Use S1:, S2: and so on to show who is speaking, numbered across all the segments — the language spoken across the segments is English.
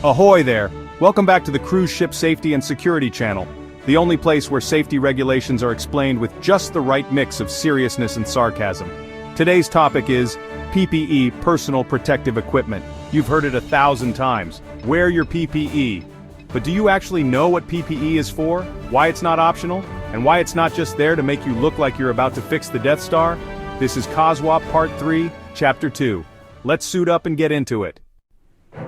S1: Ahoy there! Welcome back to the Cruise Ship Safety and Security channel, the only place where safety regulations are explained with just the right mix of seriousness and sarcasm. Today's topic is PPE, personal protective equipment. You've heard it 1,000 times. Wear your PPE. But do you actually know what PPE is for? Why it's not optional? And why it's not just there to make you look like you're about to fix the Death Star? This is COSWP Part 3, Chapter 2. Let's suit up and get into it.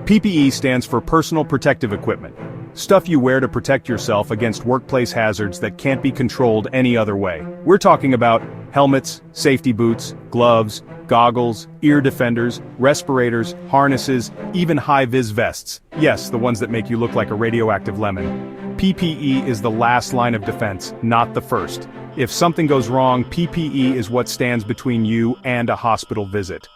S1: PPE stands for personal protective equipment. Stuff you wear to protect yourself against workplace hazards that can't be controlled any other way. We're talking about helmets, safety boots, gloves, goggles, ear defenders, respirators, harnesses, even high-vis vests. Yes, the ones that make you look like a radioactive lemon. PPE is the last line of defense, not the first. If something goes wrong, PPE is what stands between you and a hospital visit.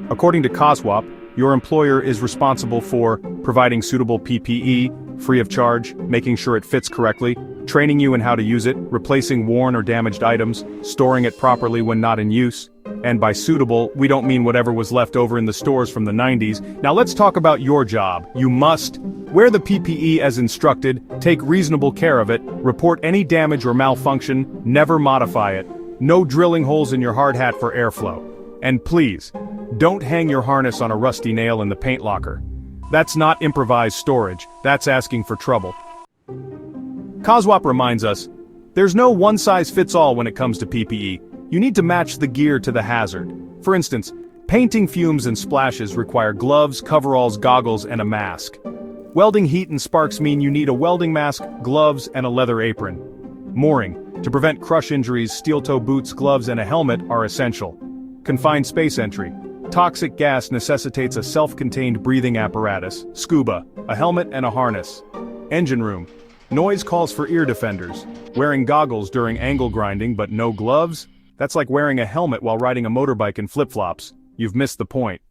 S1: According to COSWP, your employer is responsible for providing suitable PPE, free of charge, making sure it fits correctly, training you in how to use it, replacing worn or damaged items, storing it properly when not in use. And by suitable, we don't mean whatever was left over in the stores from the 90s. Now let's talk about your job. You must wear the PPE as instructed, take reasonable care of it, report any damage or malfunction, never modify it. No drilling holes in your hard hat for airflow. And please, don't hang your harness on a rusty nail in the paint locker. That's not improvised storage, that's asking for trouble. COSWP reminds us, there's no one-size-fits-all when it comes to PPE. You need to match the gear to the hazard. For instance, painting fumes and splashes require gloves, coveralls, goggles, and a mask. Welding heat and sparks mean you need a welding mask, gloves, and a leather apron. Mooring, to prevent crush injuries, steel-toe boots, gloves, and a helmet are essential. Confined space entry. Toxic gas necessitates a self-contained breathing apparatus, scuba, a helmet and a harness. Engine room. Noise calls for ear defenders. Wearing goggles during angle grinding but no gloves? That's like wearing a helmet while riding a motorbike in flip-flops. You've missed the point.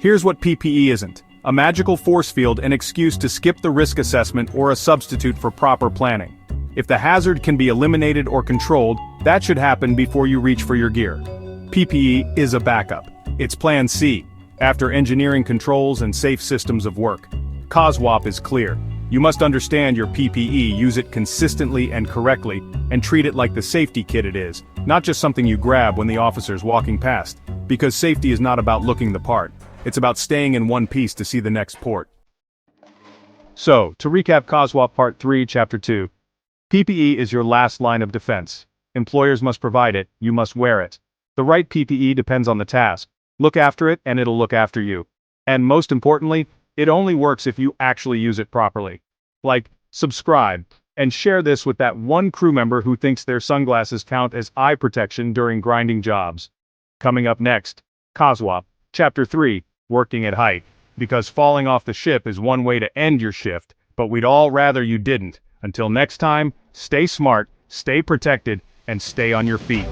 S1: Here's what PPE isn't. A magical force field, an excuse to skip the risk assessment, or a substitute for proper planning. If the hazard can be eliminated or controlled, that should happen before you reach for your gear. PPE is a backup. It's Plan C, after engineering controls and safe systems of work. COSWP is clear. You must understand your PPE, use it consistently and correctly, and treat it like the safety kit it is, not just something you grab when the officer's walking past. Because safety is not about looking the part. It's about staying in one piece to see the next port. So, to recap COSWP Part 3, Chapter 2. PPE is your last line of defense. Employers must provide it, you must wear it. The right PPE depends on the task. Look after it and it'll look after you. And most importantly, it only works if you actually use it properly. Like, subscribe, and share this with that one crew member who thinks their sunglasses count as eye protection during grinding jobs. Coming up next, COSWP, Chapter 3, Working at Height. Because falling off the ship is one way to end your shift, but we'd all rather you didn't. Until next time, stay smart, stay protected, and stay on your feet.